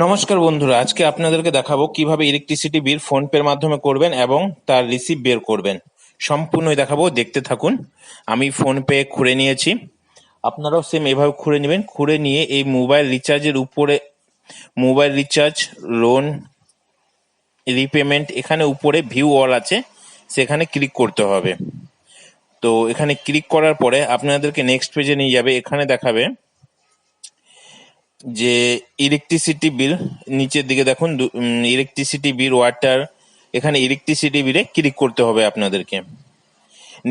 নমস্কার বন্ধুরা, আজকে আপনাদেরকে দেখাবো কিভাবে ইলেকট্রিসিটি বিল ফোনপের মাধ্যমে করবেন এবং তার রিসিপ্ট বের করবেন। সম্পূর্ণই দেখাবো, দেখতে থাকুন। আমি ফোনপে খুলে নিয়েছি, আপনারাও সেম এভাবে খুলে নেবেন। খুলে নিয়ে এই মোবাইল রিচার্জের উপরে মোবাইল রিচার্জ, লোন, রিপেমেন্ট, এখানে উপরে ভিউ অল আছে, সেখানে ক্লিক করতে হবে। তো এখানে ক্লিক করার পরে আপনাদেরকে নেক্সট পেজে নিয়ে যাবে। এখানে দেখাবে যে ইলেকট্রিসিটি বিল, নিচের দিকে দেখুন ইলেকট্রিসিটি বিল, ওয়াটার, এখানে ইলেকট্রিসিটি বিলে ক্লিক করতে হবে আপনাদেরকে।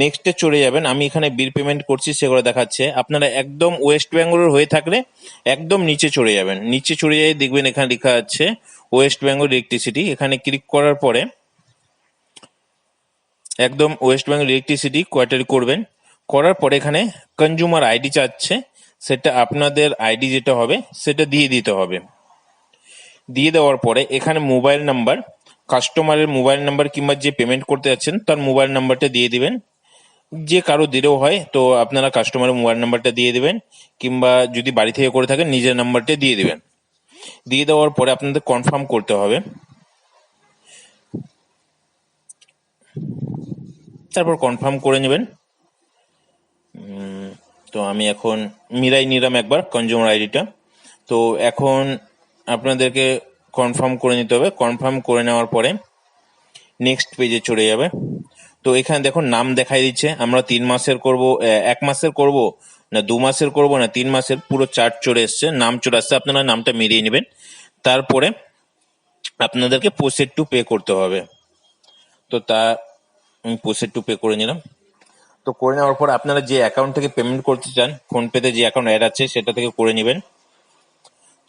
নেক্সটে চলে যাবেন। আমি এখানে বিল পেমেন্ট করছি সেগুলো দেখাচ্ছে। আপনারা একদম ওয়েস্ট বেঙ্গলের হয়ে থাকলে একদম নিচে চলে যাবেন। নিচে চলে যাই, দেখবেন এখানে লেখা আছে ওয়েস্ট বেঙ্গল ইলেকট্রিসিটি। এখানে ক্লিক করার পরে একদম ওয়েস্ট বেঙ্গল ইলেকট্রিসিটি কোয়ার্টারি করবেন। করার পরে এখানে কনজিউমার আইডি চাচ্ছে, সেটা আপনাদের আইডি যেটা হবে সেটা দিয়ে দিতে হবে। দিয়ে দেওয়ার পরে এখানে মোবাইল নাম্বার, কাস্টমারের মোবাইল নাম্বার কিংবা যে পেমেন্ট করতে যাচ্ছেন তার মোবাইল নাম্বারটা দিয়ে দিবেন। যে কারো দিলেও হয়, তো আপনারা কাস্টমারের মোবাইল নাম্বারটা দিয়ে দিবেন, কিংবা যদি বাড়ি থেকে করে থাকেন নিজের নাম্বারটা দিয়ে দিবেন। দিয়ে দেওয়ার পরে আপনাদের কনফার্ম করতে হবে। তারপর কনফার্ম করে নেবেন। তো আমি এখন মিলাই নিলাম একবার কনজিউমার আইডিটা। তো এখন আপনাদেরকে কনফার্ম করে নিতে হবে। কনফার্ম করে নেওয়ার পরে নেক্সট পেজে চলে যাবে। তো এখানে দেখুন নাম দেখাই দিচ্ছে, আমরা 3 মাসের করব, 1 মাসের করব, না 2 মাসের করব, না 3 মাসের, পুরো চার্ট চলে এসছে, নাম চলে আসছে। আপনারা নামটা মিলিয়ে নেবেন। তারপরে আপনাদেরকে প্রসিড টু পে করতে হবে। তো তা আমি প্রসিড টু পে করে নিলাম। তো করে নেওয়ার পর আপনারা যে অ্যাকাউন্ট থেকে পেমেন্ট করতে চান, ফোনপেতে যে অ্যাকাউন্ট অ্যাড আছে সেটা থেকে করে নেবেন।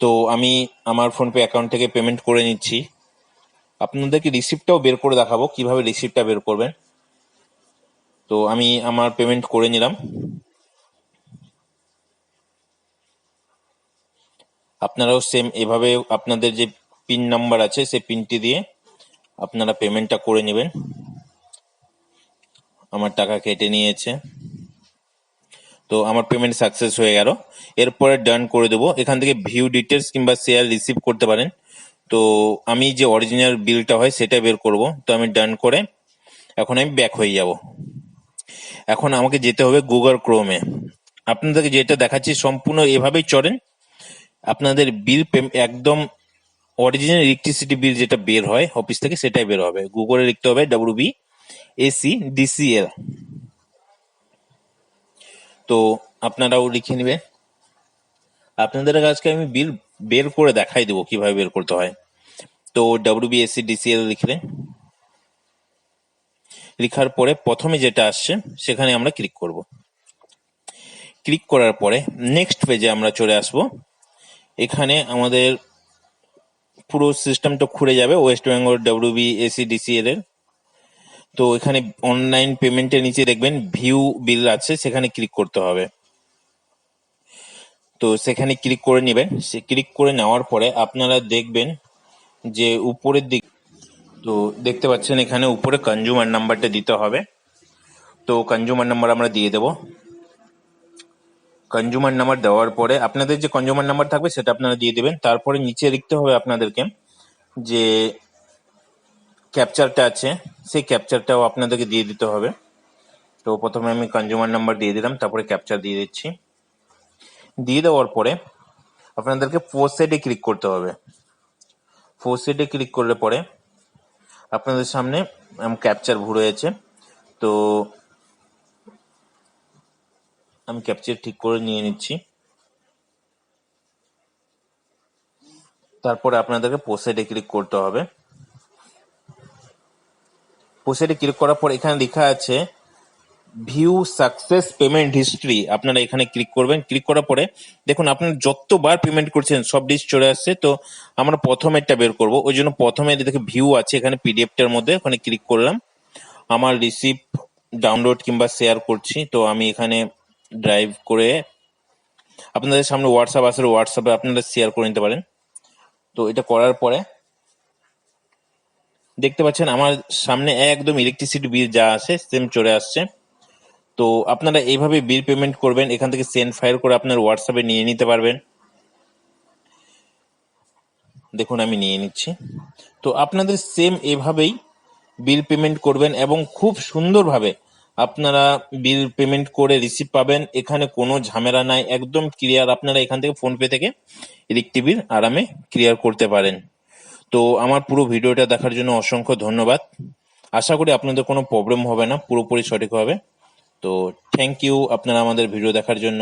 তো আমি আমার ফোনপে অ্যাকাউন্ট থেকে পেমেন্ট করে নিচ্ছি। আপনাদেরকে রিসিপ্টটাও বের করে দেখাবো কিভাবে রিসিপ্টটা বের করবেন। তো আমি আমার পেমেন্ট করে নিলাম। আপনারাও সেম এভাবে আপনাদের যে পিন নাম্বার আছে সেই পিনটি দিয়ে আপনারা পেমেন্টটা করে নেবেন। আমার টাকা কেটে নিয়েছে, তো আমার পেমেন্ট সাকসেস হয়ে গেল। এরপরে ডান করে দেবো। এখান থেকে ভিউ ডিটেলস কিংবা শেয়ার রিসিভ করতে পারেন। তো আমি যে অরিজিনাল বিলটা হয় সেটা বের করব। তো আমি ডান করে এখন আমি ব্যাক হয়ে যাব। এখন আমাকে যেতে হবে গুগল ক্রোমে। আপনাদেরকে যেটা দেখাচ্ছি সম্পূর্ণ এভাবেই চলেন। আপনাদের বিল একদম অরিজিনাল ইলেকট্রিসিটি বিল যেটা বের হয় অফিস থেকে সেটাই বের হবে। গুগলে লিখতে হবে WBACDCL। তো আপনারাও লিখে নেবেন। আপনাদের আজকে আমি বিল বের করে দেখাই দেবো কিভাবে বের করতে হয়। তো WBACDCL লিখলেন, লেখার পরে প্রথমে যেটা আসছে সেখানে আমরা ক্লিক করব। ক্লিক করার পরে নেক্সট পেজে আমরা চলে আসব। এখানে আমাদের পুরো সিস্টেমটা খুলে যাবে ওয়েস্ট বেঙ্গল WBACDCL এর। তো এখানে অনলাইন পেমেন্টের নিচে দেখবেন ভিউ বিল আছে, সেখানে ক্লিক করতে হবে। তো সেখানে ক্লিক করে নেবেন। সে ক্লিক করে নেওয়ার পরে আপনারা দেখবেন যে উপরের দিক, তো দেখতে পাচ্ছেন এখানে উপরে কনজিউমার নাম্বারটা দিতে হবে। তো কনজিউমার নাম্বার আমরা দিয়ে দেব। কনজিউমার নাম্বার দেওয়ার পরে আপনাদের যে কনজিউমার নাম্বার থাকবে সেটা আপনারা দিয়ে দেবেন। তারপরে নিচে লিখতে হবে আপনাদেরকে যে ক্যাপচারটা আছে সেই ক্যাপচারটাও আপনাদেরকে দিয়ে দিতে হবে। তো প্রথমে আমি কনজিউমার নাম্বার দিয়ে দিলাম, তারপরে ক্যাপচার দিয়ে দিচ্ছি। দিয়ে দেওয়ার পরে আপনাদেরকে প্রসিডে ক্লিক করতে হবে। প্রসিডে ক্লিক করলে পরে আপনাদের সামনে ক্যাপচার ভরে আছে। তো আমি ক্যাপচার ঠিক করে নিয়ে নিচ্ছি। তারপরে আপনাদেরকে প্রসিডে ক্লিক করতে হবে। প্রসিডে ক্লিক করার পর এখানে লেখা আছে ভিউ সাকসেস পেমেন্ট হিস্ট্রি, আপনারা এখানে ক্লিক করবেন। ক্লিক করার পরে দেখুন আপনারা যতবার পেমেন্ট করছেন সব লিস্ট চলে আসছে। তো আমরা প্রথমেরটা বের করব, ওই জন্য প্রথমে দেখে ভিউ আছে এখানে পিডিএফটার মধ্যে, ওখানে ক্লিক করলাম। আমার রিসিপ্ট ডাউনলোড কিংবা শেয়ার করছি, তো আমি এখানে ড্রাইভ করে আপনাদের সামনে হোয়াটসঅ্যাপ আসলে হোয়াটসঅ্যাপে আপনারা শেয়ার করে নিতে পারেন। তো এটা করার পরে দেখতে পাচ্ছেন আমার সামনে একদম ইলেকট্রিসিটি বিল যা আছে সেম চলে আসছে। তো আপনারা এইভাবে বিল পেমেন্ট করবেন, এখান থেকে সেন্ড ফাইল করে আপনার হোয়াটসঅ্যাপে নিয়ে নিতে পারবেন। দেখুন আমি নিয়ে নিচ্ছি। তো আপনাদের সেম এভাবেই বিল পেমেন্ট করবেন এবং খুব সুন্দরভাবে আপনারা বিল পেমেন্ট করে রিসিভ পাবেন। এখানে কোনো ঝামেলা নাই, একদম ক্লিয়ার। আপনারা এখান থেকে ফোনপে থেকে ইলেকট্রিক বিল আরামে ক্লিয়ার করতে পারেন। তো আমার পুরো ভিডিওটা দেখার জন্য অসংখ্য ধন্যবাদ। আশা করি আপনাদের কোনো প্রবলেম হবে না, পুরোপুরি সঠিক হবে। তো থ্যাংক ইউ আপনারা আমাদের ভিডিও দেখার জন্য।